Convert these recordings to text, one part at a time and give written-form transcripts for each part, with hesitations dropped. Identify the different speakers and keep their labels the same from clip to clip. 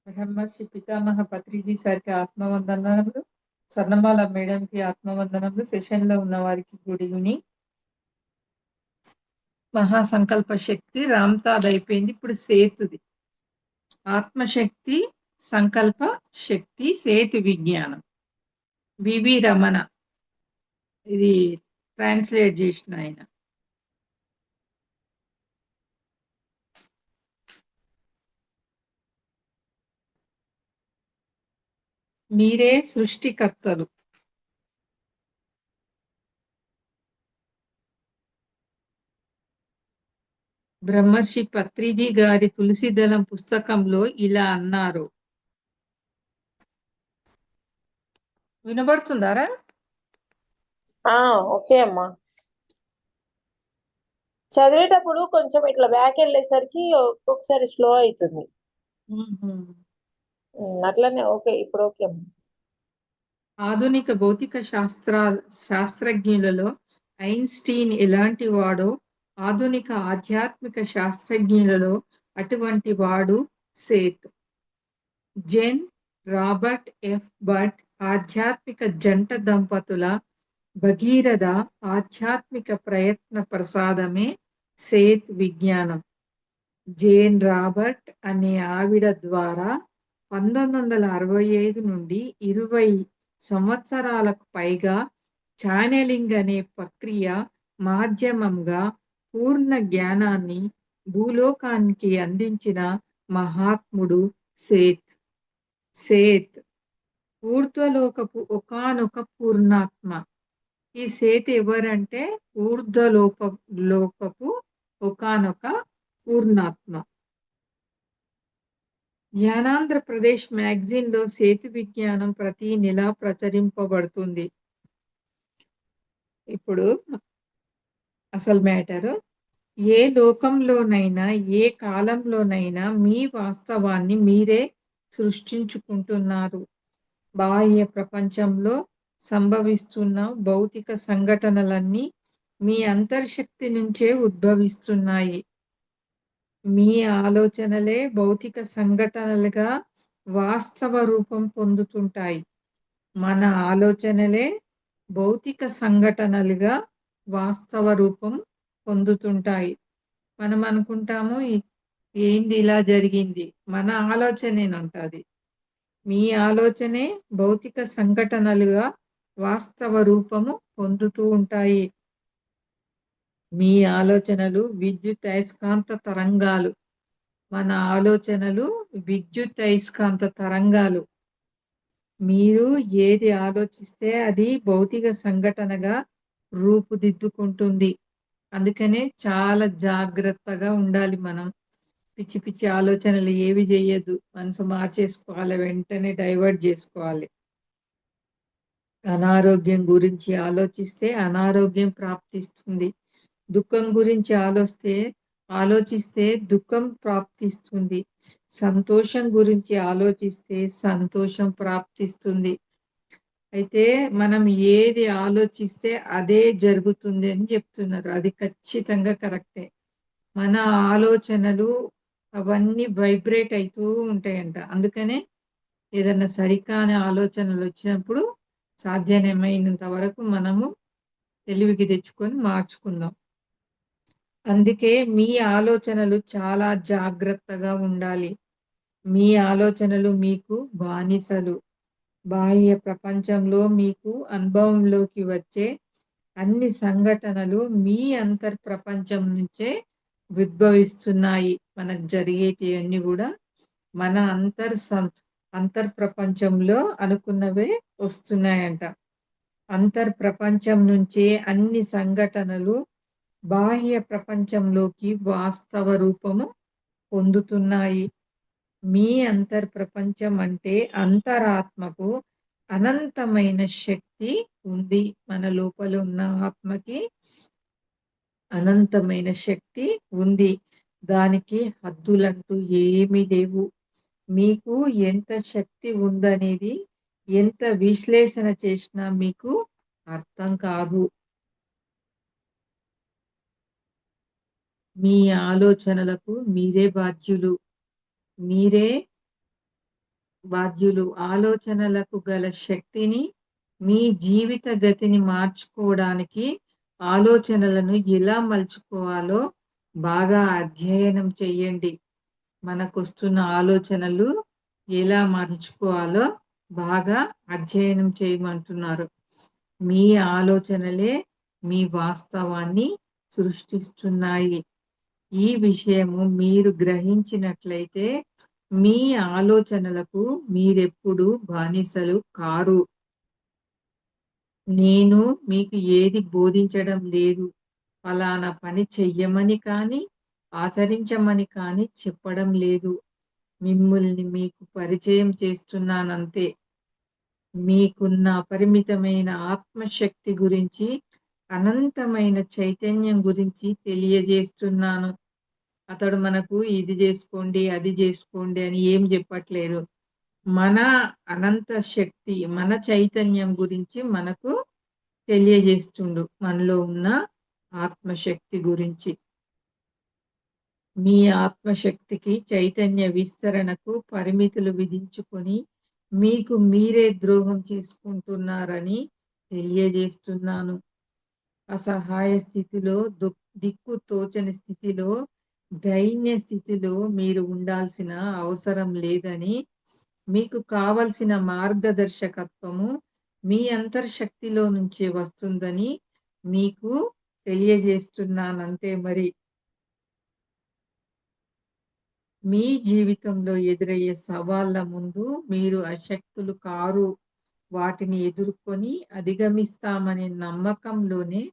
Speaker 1: బ్రహ్మర్షి పితామహ పత్రిజీ సార్కి ఆత్మవందనములు, స్వర్ణమాల మేడంకి ఆత్మవందనములు. సెషన్లో ఉన్న వారికి గుడ్ ఈవినింగ్. మహాసంకల్ప శక్తి రామ్తాద్ అయిపోయింది, ఇప్పుడు సేతుది. ఆత్మశక్తి, సంకల్ప శక్తి, సేతు విజ్ఞానం. వివి రమణ ఇది ట్రాన్స్లేట్ చేసిన ఆయన. మీరే సృష్టికర్తలు. బ్రహ్మర్షి పత్రిజీ గారి తులసిదళం పుస్తకంలో ఇలా అన్నారు. వినబడుతుందారా?
Speaker 2: ఓకే అమ్మా. చదివేటప్పుడు కొంచెం ఇట్లా బ్యాక్ వెళ్ళేసరికి ఒక్కొక్కసారి స్లో అవుతుంది. అట్లనే ఓకే, ఇప్పుడు ఓకే అమ్మా.
Speaker 1: ఆధునిక భౌతిక శాస్త్రజ్ఞులలో ఐన్స్టీన్ ఎలాంటి వాడో, ఆధునిక ఆధ్యాత్మిక శాస్త్రజ్ఞులలో అటువంటి వాడు Seth. Jane Robert F Butts ఆధ్యాత్మిక జంట దంపతుల భగీరథ ఆధ్యాత్మిక ప్రయత్న ప్రసాదమే సేత్ విజ్ఞానం. జేన్ రాబర్ట్ అనే ఆవిడ ద్వారా 1965 నుండి 20 సంవత్సరాలకు పైగా ఛానెలింగ్ అనే ప్రక్రియ మాధ్యమంగా పూర్ణ జ్ఞానాన్ని భూలోకానికి అందించిన మహాత్ముడు సేత్. సేత్ ఊర్ధ్వలోకపు ఒకానొక పూర్ణాత్మ. ఈ సేత్ ఎవరంటే ఊర్ధ్వలోకపు ఒకానొక పూర్ణాత్మ. జ్ఞానాంధ్రప్రదేశ్ మ్యాగజైన్ లో సేతు విజ్ఞానం ప్రతి నెల ప్రచురింపబడుతుంది. ఇప్పుడు అసలు మ్యాటర్, ఏ లోకంలోనైనా ఏ కాలంలోనైనా మీ వాస్తవాన్ని మీరే సృష్టించుకుంటున్నారు. బాహ్య ప్రపంచంలో సంభవిస్తున్న భౌతిక సంఘటనలన్నీ మీ అంతర్శక్తి నుంచే ఉద్భవిస్తున్నాయి. మీ ఆలోచనలే భౌతిక సంఘటనలుగా వాస్తవ రూపం పొందుతుంటాయి. మన ఆలోచనలే భౌతిక సంఘటనలుగా వాస్తవ రూపం పొందుతుంటాయి. మనం అనుకుంటాము ఏంది ఇలా జరిగింది, మన ఆలోచనేనంటది. మీ ఆలోచనే భౌతిక సంఘటనలుగా వాస్తవ రూపము పొందుతూ ఉంటాయి. మీ ఆలోచనలు విద్యుదయస్కాంత తరంగాలు. మన ఆలోచనలు విద్యుదయస్కాంత తరంగాలు. మీరు ఏది ఆలోచిస్తే అది భౌతిక సంఘటనగా రూపుదిద్దుకుంటుంది. అందుకనే చాలా జాగ్రత్తగా ఉండాలి మనం. పిచ్చి పిచ్చి ఆలోచనలు ఏవి చేయొద్దు. మనసు మార్చేసుకోవాలి, వెంటనే డైవర్ట్ చేసుకోవాలి. అనారోగ్యం గురించి ఆలోచిస్తే అనారోగ్యం ప్రాప్తిస్తుంది. దుఃఖం గురించి ఆలోచిస్తే దుఃఖం ప్రాప్తిస్తుంది. సంతోషం గురించి ఆలోచిస్తే సంతోషం ప్రాప్తిస్తుంది. అయితే మనం ఏది ఆలోచిస్తే అదే జరుగుతుంది అని చెప్తున్నారు. అది ఖచ్చితంగా కరెక్టే. మన ఆలోచనలు అవన్నీ వైబ్రేట్ అవుతూ ఉంటాయంట. అందుకనే ఏదన్నా సరికాని ఆలోచనలు వచ్చినప్పుడు సాధ్యమైనంత వరకు మనము తెలివికి తెచ్చుకొని మార్చుకుందాం. అందుకే మీ ఆలోచనలు చాలా జాగ్రత్తగా ఉండాలి. మీ ఆలోచనలు మీకు బానిసలు. బాహ్య ప్రపంచంలో మీకు అనుభవంలోకి వచ్చే అన్ని సంఘటనలు మీ అంతర్ ప్రపంచం నుంచే ఉద్భవిస్తున్నాయి. మనకు జరిగేటివన్నీ కూడా మన అంతర్ ప్రపంచంలో అనుకున్నవే వస్తున్నాయంట. అంతర్ ప్రపంచం నుంచే అన్ని సంఘటనలు బాహ్య ప్రపంచంలోకి వాస్తవ రూపము పొందుతున్నాయి. మీ అంతర్ ప్రపంచం అంటే అంతరాత్మకు అనంతమైన శక్తి ఉంది. మన లోపల ఉన్న ఆత్మకి అనంతమైన శక్తి ఉంది. దానికి హద్దులంటూ ఏమీ లేవు. మీకు ఎంత శక్తి ఉందనేది ఎంత విశ్లేషణ చేసినా మీకు అర్థం కాదు. మీ ఆలోచనలకు మీరే బాధ్యులు. మీరే బాధ్యులు. ఆలోచనలకు గల శక్తిని, మీ జీవిత గతిని మార్చుకోవడానికి ఆలోచనలను ఎలా మలుచుకోవాలో బాగా అధ్యయనం చేయండి. మనకొస్తున్న ఆలోచనలు ఎలా మలుచుకోవాలో బాగా అధ్యయనం చేయమంటున్నారు. మీ ఆలోచనలే మీ వాస్తవాన్ని సృష్టిస్తున్నాయి. ఈ విషయము మీరు గ్రహించినట్లయితే మీ ఆలోచనలకు మీరెప్పుడు బానిసలు కారు. నేను మీకు ఏది బోధించడం లేదు. ఫలానా పని చెయ్యమని కానీ, ఆచరించమని కానీ చెప్పడం లేదు. మిమ్ముల్ని మీకు పరిచయం చేస్తున్నానంతే. మీకున్న అపరిమితమైన ఆత్మశక్తి గురించి, అనంతమైన చైతన్యం గురించి తెలియజేస్తున్నాను. అతడు మనకు ఇది జేసుకోండి, అది జేసుకోండి అని ఏం జెప్పట్లేదు. మన అనంత శక్తి, మన చైతన్యం గురించి మనకు తెలియజేస్తుండు. మనలో ఉన్న ఆత్మశక్తి గురించి. మీ ఆత్మశక్తికి చైతన్య విస్తరణకు పరిమితులు విధించుకొని, మీకు మీరే ద్రోహం చేసుకుంటున్నారని తెలియజేస్తున్నాను. అసహాయ స్థితిలో, దిక్కు తోచని స్థితిలో, దైన్య స్థితిలో మీరు ఉండాల్సిన అవసరం లేదని, మీకు కావలసిన మార్గదర్శకత్వము మీ అంతర్శక్తిలో నుంచే వస్తుందని మీకు తెలియజేస్తున్నానంతే మరి. మీ జీవితంలో ఎదురయ్యే సవాళ్ళ ముందు మీరు అశక్తులు కారు. వాటిని ఎదుర్కొని అధిగమిస్తామనే నమ్మకంలోనే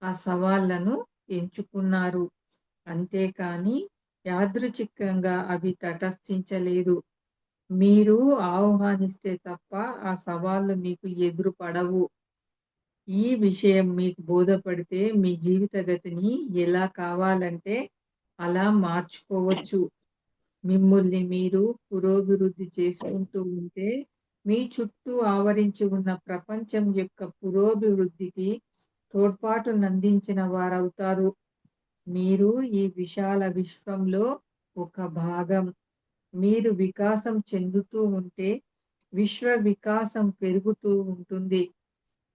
Speaker 1: ఆ సవాళ్ళను ఎంచుకున్నారు. అంతేకాని యాదృచ్ఛికంగా అవి తటస్థించలేదు. మీరు ఆహ్వానిస్తే తప్ప ఆ సవాళ్ళు మీకు ఎదురు పడవు. ఈ విషయం మీకు బోధపడితే మీ జీవిత గతిని ఎలా కావాలంటే అలా మార్చుకోవచ్చు. మిమ్ముల్ని మీరు పురోభివృద్ధి చేసుకుంటూ ఉంటే, మీ చుట్టూ ఆవరించి ఉన్న ప్రపంచం యొక్క పురోభివృద్ధికి తోడ్పాటునందించిన వారవుతారు. మీరు ఈ విశాల విశ్వంలో ఒక భాగం. మీరు వికాసం చెందుతూ ఉంటే, విశ్వ వికాసం పెరుగుతూ ఉంటుంది.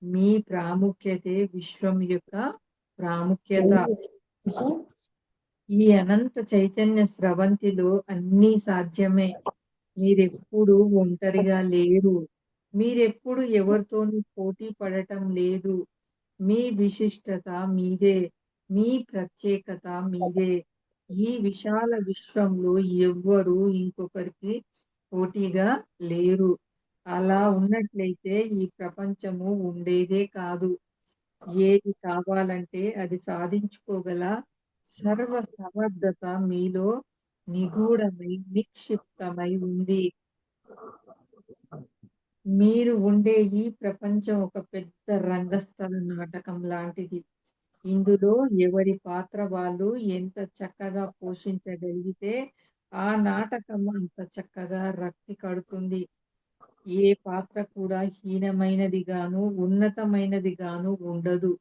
Speaker 1: మీ ప్రాముఖ్యతే విశ్వం యొక్క ప్రాముఖ్యత. ఈ అనంత చైతన్య స్రవంతిలో అన్నీ సాధ్యమే. మీరెప్పుడు ఒంటరిగా లేరు. మీరెప్పుడు ఎవరితోనూ పోటీ పడటం లేదు. మీ విశిష్టత మీదే. మీ ప్రత్యేకత మీదే. ఈ విశాల విశ్వంలో ఎవ్వరు ఇంకొకరికి పోటీగా లేరు. అలా ఉన్నట్లయితే ఈ ప్రపంచము ఉండేదే కాదు. ఏది కావాలంటే అది సాధించుకోగల సర్వ సమర్థత మీలో నిగూఢమై, నిక్షిప్తమై ఉంది. మీరు ఉండే ఈ ప్రపంచం ఒక పెద్ద రంగస్థల నాటకం లాంటిది. ఇందులో ఎవరి పాత్ర వాళ్ళు ఎంత చక్కగా పోషించగలిగితే, ఆ నాటకం అంత చక్కగా రక్తి కడుతుంది. ఏ పాత్ర కూడా హీనమైనదిగాను, ఉన్నతమైనదిగాను ఉండదు.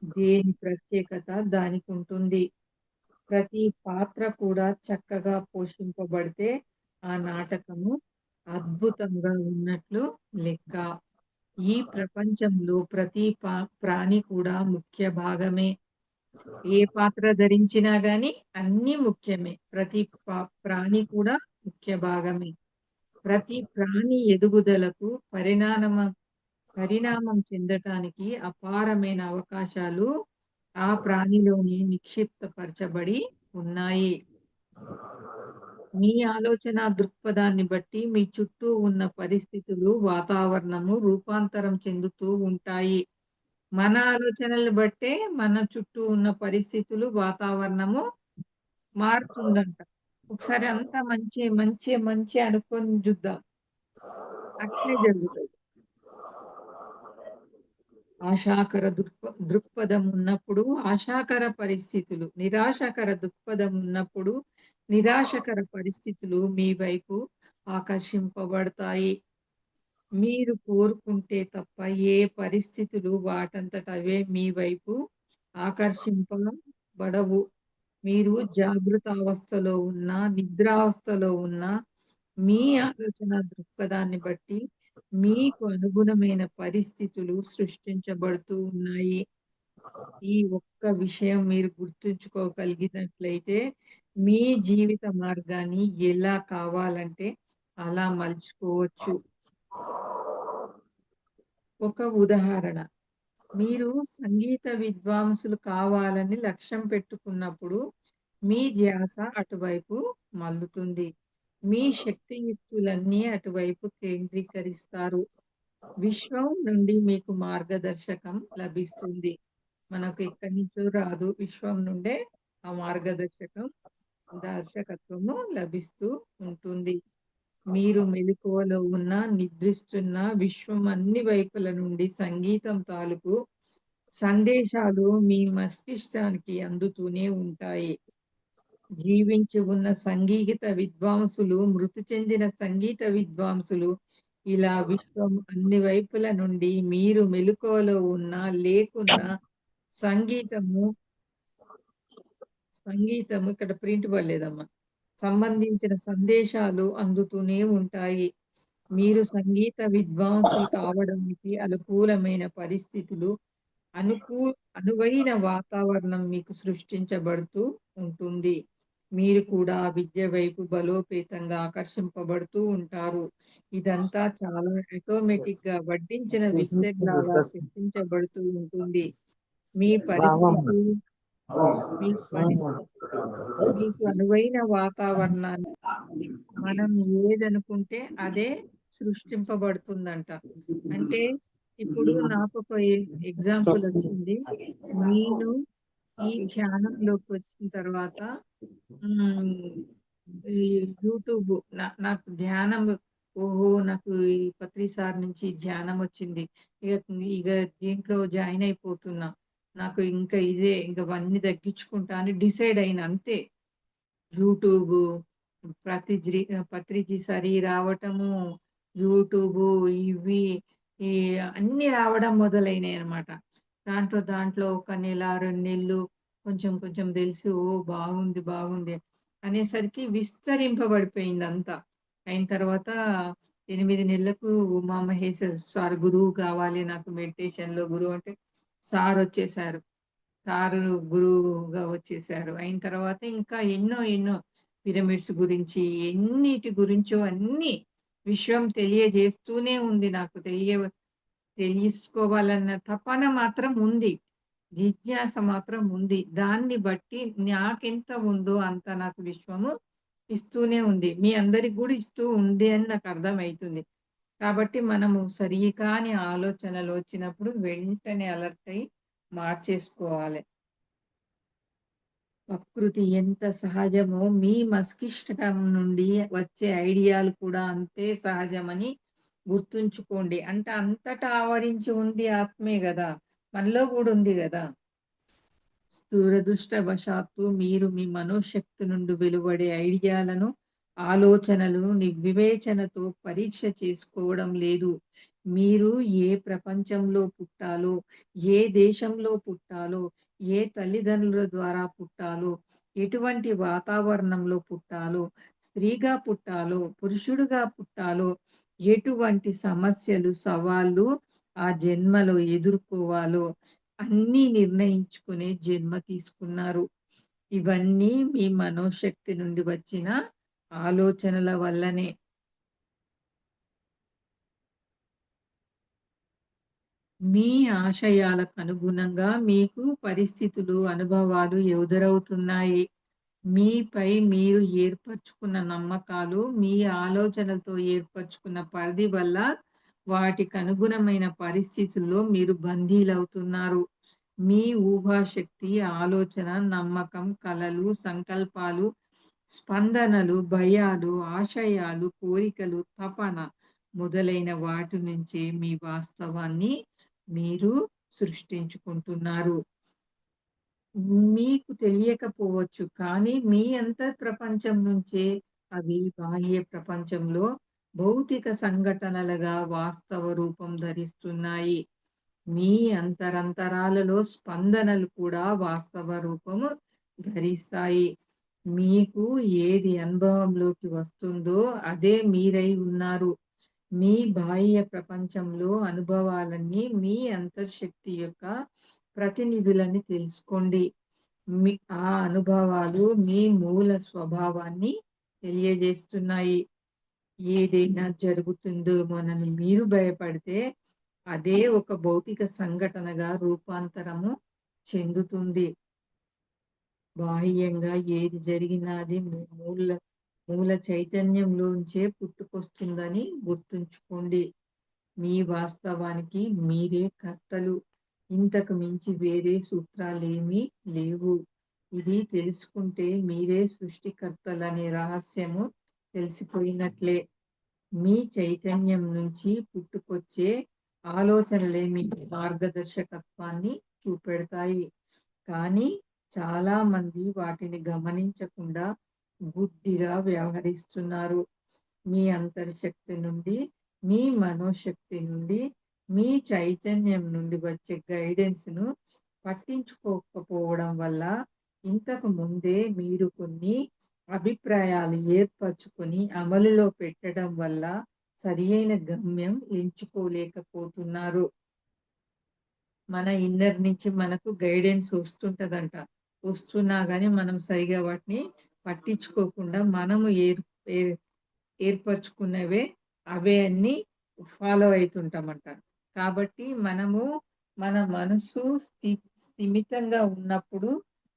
Speaker 1: దేని ప్రత్యేకత దానికుంటుంది. ప్రతి పాత్ర కూడా చక్కగా పోషింపబడితే, ఆ నాటకము అద్భుతంగా ఉన్నట్లు లెక్క. ఈ ప్రపంచంలో ప్రతి ప్రాణి కూడా ముఖ్య భాగమే. ఏ పాత్ర ధరించినా గాని అన్నీ ముఖ్యమే. ప్రతి ప్రాణి కూడా ముఖ్య భాగమే. ప్రతి ప్రాణి ఎదుగుదలకు పరిణామం చెందటానికి అపారమైన అవకాశాలు ఆ ప్రాణిలోనే నిక్షిప్తపరచబడి ఉన్నాయి. మీ ఆలోచన దృక్పథాన్ని బట్టి మీ చుట్టూ ఉన్న పరిస్థితులు, వాతావరణము రూపాంతరం చెందుతూ ఉంటాయి. మన ఆలోచనలు బట్టే మన చుట్టూ ఉన్న పరిస్థితులు, వాతావరణము మారుతుందంట. ఒకసారి అంతా మంచే, మంచే, మంచే అనుకోని జూద్దాం. అట్లే జరుగుతది. ఆశాకర దృక్పథం ఉన్నప్పుడు ఆశాకర పరిస్థితులు, నిరాశకర దృక్పథం ఉన్నప్పుడు నిరాశకర పరిస్థితులు మీ వైపు ఆకర్షింపబడతాయి. మీరు కోరుకుంటే తప్ప ఏ పరిస్థితులు వాటంతట అవే మీ వైపు ఆకర్షింపబడవు. మీరు జాగృతావస్థలో ఉన్నా, నిద్రావస్థలో ఉన్నా మీ ఆలోచన దృక్పథాన్ని బట్టి మీకు అనుగుణమైన పరిస్థితులు సృష్టించబడుతూ ఉన్నాయి. ఈ ఒక్క విషయం మీరు గుర్తుంచుకోగలిగినట్లయితే, మీ జీవిత మార్గాన్ని ఎలా కావాలంటే అలా మలుచుకోవచ్చు. ఒక ఉదాహరణ, మీరు సంగీత విద్వాంసులు కావాలని లక్ష్యం పెట్టుకున్నప్పుడు, మీ ధ్యాస అటువైపు మల్లుతుంది. మీ శక్తియుక్తులన్నీ అటువైపు కేంద్రీకరిస్తారు. విశ్వం నుండి మీకు మార్గదర్శకం లభిస్తుంది. మనకు ఎక్కడి నుంచో రాదు. విశ్వం నుండే ఆ దర్శకత్వము లభిస్తూ ఉంటుంది. మీరు మెలకువలో ఉన్నా, నిద్రిస్తున్నా విశ్వం అన్ని వైపుల నుండి సంగీతం తాలూకు సందేశాలు మీ మస్తిష్కానికి అందుతూనే ఉంటాయి. జీవించి ఉన్న సంగీత విద్వాంసులు, మృతి చెందిన సంగీత విద్వాంసులు ఇలా విశ్వం అన్ని వైపుల నుండి మీరు మెలకువలో ఉన్నా, లేకున్నా సంగీతము సంగీతము ఇక్కడ ప్రింట్ పడలేదమ్మా. సంబంధించిన సందేశాలు అందుతూనే ఉంటాయి. మీరు సంగీత విద్వాంసులు కావడానికి అనుకూలమైన పరిస్థితులు, అనుకూ అనువైన వాతావరణం మీకు సృష్టించబడుతూ ఉంటుంది. మీరు కూడా విద్య వైపు బలోపేతంగా ఆకర్షింపబడుతూ ఉంటారు. ఇదంతా చాలా ఆటోమేటిక్‌గా వడ్డించిన విస్తరిలాగా సృష్టించబడుతూ ఉంటుంది. మీ పరిస్థితి, మీ పరిస్థితి మీకు అనువైన వాతావరణాన్ని మనం ఏదనుకుంటే అదే సృష్టింపబడుతుందంట. అంటే ఇప్పుడు నాకొక ఎగ్జాంపుల్ వచ్చింది. నేను ఈ ధ్యానంలోకి వచ్చిన తర్వాత హ్మ్. ఈ యూట్యూబ్ నాకు ధ్యానం, ఓహో! నాకు ఈ పత్రి సార్ నుంచి ధ్యానం వచ్చింది. ఇగ ఇగ దీంట్లో జాయిన్ అయిపోతున్నా. నాకు ఇంకా ఇదే ఇంకవన్నీ తగ్గించుకుంటా అని డిసైడ్ అయినా అంతే. యూట్యూబు, పత్రిజీ సరి రావటము, యూట్యూబు ఇవి ఈ అన్నీ రావడం మొదలైనాయన్నమాట. దాంట్లో ఒక నెల, 2 నెలలు కొంచెం కొంచెం తెలిసి ఓహ్! బాగుంది, బాగుంది అనేసరికి విస్తరింపబడిపోయిందంతా. అయిన తర్వాత 8 నెలలకు ఉమామహేశ్వర సార్ గురువు కావాలి నాకు మెడిటేషన్‌లో గురువు అంటే సారొచ్చేసారు. సారు గురువుగా వచ్చేసారు. అయిన తర్వాత ఇంకా ఎన్నో ఎన్నో పిరమిడ్స్ గురించి, ఎన్నిటి గురించో అన్నీ విశ్వం తెలియజేస్తూనే ఉంది నాకు. తెలుసుకోవాలన్న తపన మాత్రం ఉంది. జిజ్ఞాస మాత్రం ఉంది. దాన్ని బట్టి నాకెంత ఉందో అంత నాకు విశ్వము ఇస్తూనే ఉంది. మీ అందరికి గూడా ఇస్తూ ఉంది అని నాకు అర్థమైతుంది. కాబట్టి మనము సరికాని ఆలోచనలు వచ్చినప్పుడు వెంటనే అలర్ట్ అయ్యి మార్చేసుకోవాలి. ప్రకృతి ఎంత సహజమో మీ మస్తిష్కం నుండి వచ్చే ఐడియాలు కూడా అంతే సహజమని గుర్తుంచుకోండి. అంటే అంతటా ఆవరించి ఉంది ఆత్మే గదా! మనలో గూడా ఉంది గదా! దురదృష్టవశాత్తు మీరు మీ మనోశక్తి నుండి వెలువడే ఐడియాలను, ఆలోచనలను వివేచనతో పరీక్ష చేసుకోవడం లేదు. మీరు ఏ ప్రపంచంలో పుట్టాలో, ఏ దేశంలో పుట్టాలో, ఏ తల్లిదండ్రుల ద్వారా పుట్టాలో, ఎటువంటి వాతావరణంలో పుట్టాలో, స్త్రీగా పుట్టాలో, పురుషుడుగా పుట్టాలో, ఎటువంటి సమస్యలు, సవాళ్ళు ఆ జన్మలో ఎదుర్కోవాలో అన్నీ నిర్ణయించుకునే జన్మ తీసుకున్నారు. ఇవన్నీ మీ మనోశక్తి నుండి వచ్చిన ఆలోచనల వల్లనే. మీ ఆశయాలకు అనుగుణంగా మీకు పరిస్థితులు, అనుభవాలు ఎదురవుతున్నాయి. మీపై మీరు ఏర్పరచుకున్న నమ్మకాలు, మీ ఆలోచనలతో ఏర్పరచుకున్న పరిధి వల్ల వాటికి అనుగుణమైన పరిస్థితుల్లో మీరు బందీలవుతున్నారు. మీ ఊహాశక్తి, ఆలోచన, నమ్మకం, కలలు, సంకల్పాలు, స్పందనలు, భయాలు, ఆశయాలు, కోరికలు, తపన మొదలైన వాటి నుంచే మీ వాస్తవాన్ని మీరు సృష్టించుకుంటున్నారు. మీకు తెలియకపోవచ్చు. కానీ మీ అంతర్ ప్రపంచం నుంచే అవి బాహ్య ప్రపంచంలో భౌతిక సంఘటనలుగా వాస్తవ రూపం ధరిస్తున్నాయి. మీ అంతరంతరాలలో స్పందనలు కూడా వాస్తవ రూపము ధరిస్తాయి. మీకు ఏది అనుభవంలోకి వస్తుందో అదే మీరై ఉన్నారు. మీ బాహ్య ప్రపంచంలో అనుభవాలన్నీ మీ అంతర్శక్తి యొక్క ప్రతినిధులని తెలుసుకోండి. మీ ఆ అనుభవాలు మీ మూల స్వభావాన్ని తెలియజేస్తున్నాయి. ఏదైనా జరుగుతుందేమోనని మీరు భయపడితే, అదే ఒక భౌతిక సంఘటనగా రూపాంతరము చెందుతుంది. బాహ్యంగా ఏది జరిగినా అది మూల మూల చైతన్యంలోంచే పుట్టుకొస్తుందని గుర్తుంచుకోండి. మీ వాస్తవానికి మీరే కర్తలు. ఇంతకు మించి వేరే సూత్రాలేమీ లేవు. ఇది తెలుసుకుంటే మీరే సృష్టికర్తలనే రహస్యము తెలిసిపోయినట్లే. మీ చైతన్యం నుంచి పుట్టుకొచ్చే ఆలోచనలే మీకు మార్గదర్శకత్వాన్ని చూపెడతాయి. కానీ చాలామంది వాటిని గమనించకుండా గుడ్డిగా వ్యవహరిస్తున్నారు. మీ అంతర్శక్తి నుండి, మీ మనోశక్తి నుండి, మీ చైతన్యం నుండి వచ్చే గైడెన్స్‌ను పట్టించుకోకపోవడం వల్ల ఇంతకు ముందే మీరు కొన్ని అభిప్రాయాలు ఏర్పరచుకొని అమలులో పెట్టడం వల్ల సరియైన గమ్యం ఎంచుకోలేకపోతున్నారు. మన ఇన్నర్ నుంచి మనకు గైడెన్స్ వస్తుంటదంట. వస్తున్నా గాని మనం సరిగ్గా వాటిని పట్టించుకోకుండా మనము ఏ ఏర్పరచుకున్నవే అవే అన్నీ ఫాలో అయితుంటామంట. కాబట్టి మనము మన మనసు స్థిమితంగా ఉన్నప్పుడు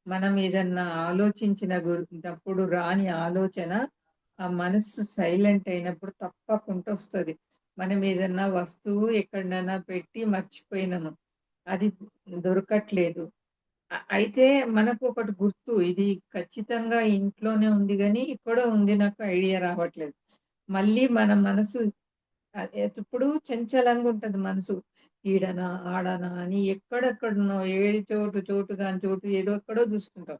Speaker 1: మనం ఏదన్నా ఆలోచించినప్పుడు రాని ఆలోచన ఆ మనస్సు సైలెంట్ అయినప్పుడు తప్పకుండా వస్తది. మనం ఏదన్నా వస్తువు ఎక్కడైనా పెట్టి మర్చిపోయినాము. అది దొరకట్లేదు. అయితే మనకు ఒకటి గుర్తు. ఇది ఖచ్చితంగా ఇంట్లోనే ఉంది గానీ, ఎక్కడో ఉంది నాకు ఐడియా రావట్లేదు. మళ్ళీ మన మనసు ఎప్పుడు చంచలంగా ఉంటది మనసు. ఈడనా, ఆడనా అని ఎక్కడెక్కడనో ఏ చోటు గాని చోటు ఏదో ఎక్కడో చూసుకుంటాం.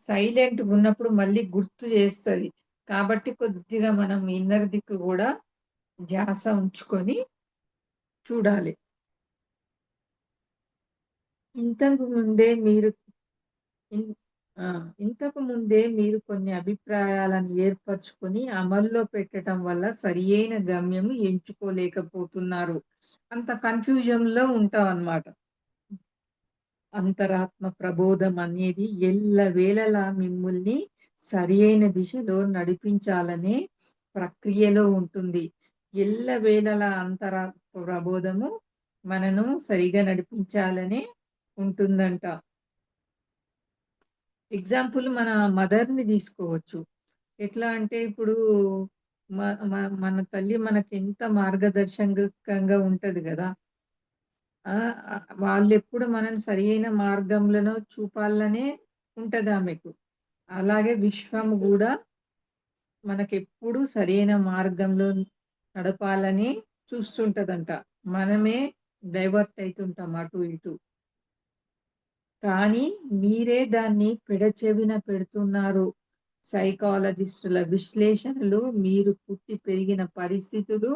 Speaker 1: సైలెంట్‌గున్నప్పుడు మళ్ళీ గుర్తు చేస్తది. కాబట్టి కొద్దిగా మనం ఇన్నర్ దిక్కు గూడా ధ్యాస ఉంచుకొని చూడాలి. ఇంతకు ముందే మీరు ఇన్ ఆ! ఇంతకు ముందే మీరు కొన్ని అభిప్రాయాలను ఏర్పరచుకొని అమల్లో పెట్టటం వల్ల సరియైన గమ్యం ఎంచుకోలేకపోతున్నారు. అంత కన్‌ఫ్యూజన్‌లో ఉంటామనమాట. అంతరాత్మ ప్రబోధం అనేది ఎల్లవేళలా మిమ్మల్ని సరియైన దిశలో నడిపించాలనే ప్రక్రియలో ఉంటుంది. ఎల్లవేళలా అంతరాత్మ ప్రబోధము మనను సరిగా నడిపించాలనే ఉంటుందంట. ఎగ్జాంపుల్ మన మదర్‌ని తీసుకోవచ్చు. ఎట్లా అంటే ఇప్పుడు మ మ మన తల్లి మనకెంత మార్గదర్శకంగా ఉంటది గదా! ఆ! వాళ్ళెప్పుడు మనల్ని సరియైన మార్గంలోనో చూపాలనే ఉంటదామెకు. అలాగే విశ్వం గూడా మనకెప్పుడు సరైన మార్గంలో నడపాలని చూస్తుంటదంట. మనమే డైవర్ట్ అయితుంటాం అటు ఇటు. కానీ మీరే దాన్ని పెడచెవిన పెడుతున్నారు. సైకాలజిస్టుల విశ్లేషణలు, మీరు పుట్టి పెరిగిన పరిస్థితులు,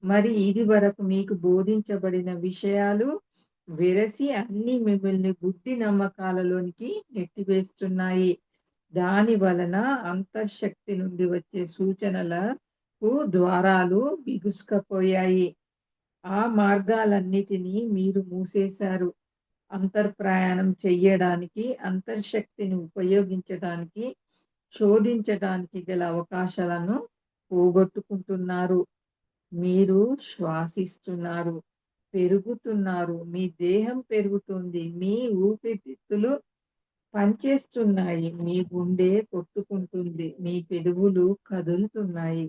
Speaker 1: మరి ఇదివరకు మీకు బోధించబడిన విషయాలు వెరసి అన్నీ మిమ్మల్ని గుడ్డి నమ్మకాలలోనికి నెట్టివేస్తున్నాయి. దాని వలన అంతర్శక్తి నుండి వచ్చే సూచనలకు ద్వారాలు బిగుసుకుపోయాయి. ఆ మార్గాలన్నిటినీ మీరు మూసేశారు. అంతర్ప్రయాణం చెయ్యడానికి, అంతర్శక్తిని ఉపయోగించడానికి, శోధించడానికి గల అవకాశాలను పోగొట్టుకుంటున్నారు. మీరు శ్వాసిస్తున్నారు, పెరుగుతున్నారు, మీ దేహం పెరుగుతుంది, మీ ఊపిరితిత్తులు పనిచేస్తున్నాయి, మీ గుండె కొట్టుకుంటుంది, మీ పెదవులు కదులుతున్నాయి,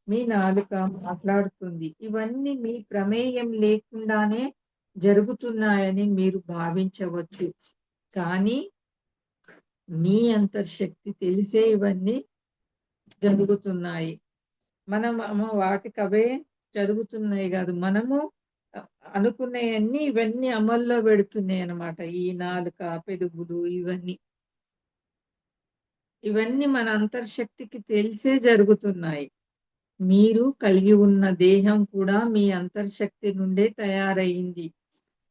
Speaker 1: మీ నాలుక మాట్లాడుతుంది. ఇవన్నీ మీ ప్రమేయం లేకుండానే జరుగుతున్నాయని మీరు భావించవచ్చు. కానీ మీ అంతర్శక్తి తెలిసే ఇవన్నీ జరుగుతున్నాయి. మనము వాటికవే జరుగుతున్నాయి గాదు. మనము అ అనుకున్నయన్నీ ఇవన్నీ అమల్లో పెడుతున్నాయన్నమాట. ఈ నాలుక, పెదవులు ఇవన్నీ. ఇవన్నీ మన అంతర్శక్తికి తెలిసే జరుగుతున్నాయి. మీరు కలిగి ఉన్న దేహం కూడా మీ అంతర్శక్తి నుండే తయారయింది.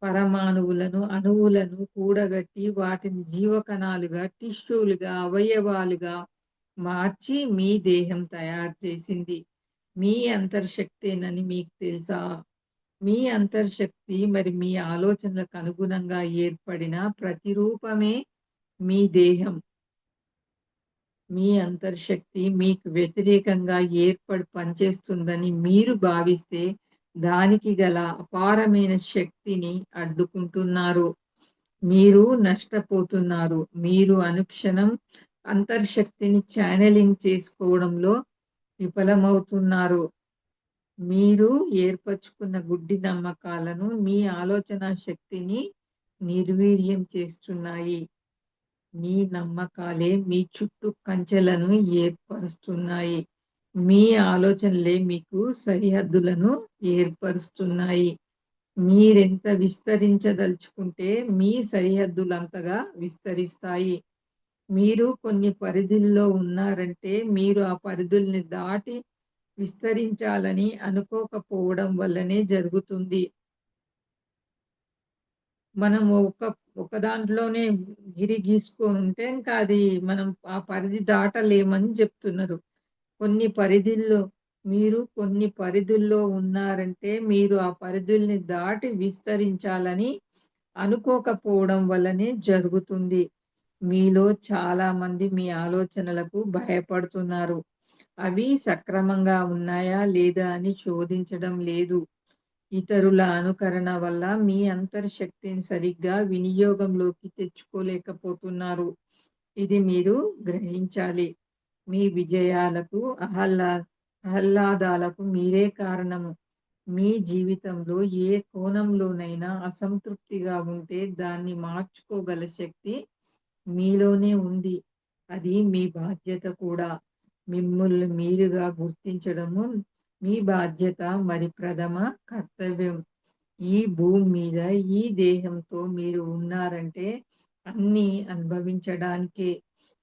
Speaker 1: పరమాణువులను, అణువులను కూడగట్టి వాటిని జీవకణాలుగా, టిష్యూలుగా, అవయవాలుగా మార్చి మీ దేహం తయారు చేసింది. మీ అంతర్శక్తేనని మీకు తెలుసా? మీ అంతర్శక్తి మరి మీ ఆలోచనలకు అనుగుణంగా ఏర్పడిన ప్రతిరూపమే మీ దేహం. మీ అంతర్శక్తి మీకు వ్యతిరేకంగా ఏర్పడి పనిచేస్తుందని మీరు భావిస్తే, దానికి గల అపారమైన శక్తిని అడ్డుకుంటున్నారు. మీరు నష్టపోతున్నారు. మీరు అనుక్షణం అంతర్శక్తిని ఛానెలింగ్ చేసుకోవడంలో విఫలమవుతున్నారు. మీరు ఏర్పరచుకున్న గుడ్డి నమ్మకాలను మీ ఆలోచనా శక్తిని నిర్వీర్యం చేస్తున్నాయి. మీ నమ్మకాలే మీ చుట్టూ కంచెలను ఏర్పరుస్తున్నాయి. మీ ఆలోచనలే మీకు సరిహద్దులను ఏర్పరుస్తున్నాయి. మీరెంత విస్తరించదలుచుకుంటే మీ సరిహద్దులంతగా విస్తరిస్తాయి. మీరు కొన్ని పరిధుల్లో ఉన్నారంటే మీరు ఆ పరిధుల్ని దాటి విస్తరించాలని అనుకోకపోవడం వల్లనే జరుగుతుంది. మనం ఒక దాంట్లోనే గిరి గీసుకొనుంటే ఇంకా అది మనం ఆ పరిధి దాటలేమని జెప్తున్నారు. కొన్ని పరిధుల్లో ఉన్నారంటే మీరు ఆ పరిధుల్ని దాటి విస్తరించాలని అనుకోకపోవడం వల్లనే జరుగుతుంది. మీలో చాలామంది మీ ఆలోచనలకు భయపడుతున్నారు. అవి సక్రమంగా ఉన్నాయా? లేదా? అని శోధించడం లేదు. ఇతరుల అనుకరణ వల్ల మీ అంతర్శక్తిని సరిగ్గా వినియోగంలోకి తెచ్చుకోలేకపోతున్నారు. ఇది మీరు గ్రహించాలి. మీ విజయాలకు, ఆహ్లాదాలకు మీరే కారణము. మీ జీవితంలో ఏ కోణంలోనైనా అసంతృప్తిగా ఉంటే దాన్ని మార్చుకోగల శక్తి మీలోనే ఉంది. అది మీ బాధ్యత కూడా. మిమ్ముల్ని మీరుగా గుర్తించడము మీ బాధ్యత మరి ప్రథమ కర్తవ్యం. ఈ భూమి మీద ఈ దేహంతో మీరు ఉన్నారంటే అన్నీ అనుభవించడానికే,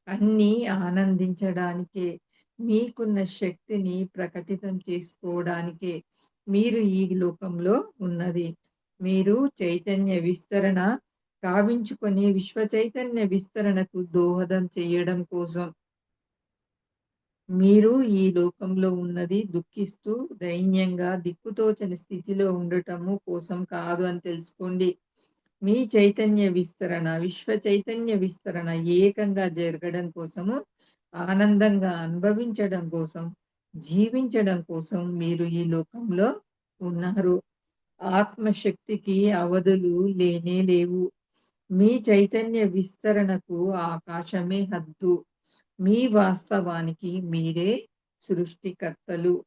Speaker 1: అన్నీ ఆనందించడానికే, మీకున్న శక్తిని ప్రకటితం చేసుకోవడానికే మీరు ఈ లోకంలో ఉన్నది. మీరు చైతన్య విస్తరణ కావించుకొని విశ్వ చైతన్య విస్తరణకు దోహదం చేయడం కోసం. మీరు ఈ లోకంలో ఉన్నది దుఃఖిస్తూ, దైన్యంగా, దిక్కుతోచని స్థితిలో ఉండటము కోసం కాదు అని తెలుసుకోండి. మీ చైతన్య విస్తరణ, విశ్వ చైతన్య విస్తరణ ఏకంగా జరగడం కోసము, ఆనందంగా అనుభవించడం కోసం, జీవించడం కోసం మీరు ఈ లోకంలో ఉన్నారు. ఆత్మశక్తికి అవధులు లేనే లేవు. మీ చైతన్య విస్తరణకు ఆకాశమే హద్దు. మీ వాస్తవానికి మీరే సృష్టికర్తలు.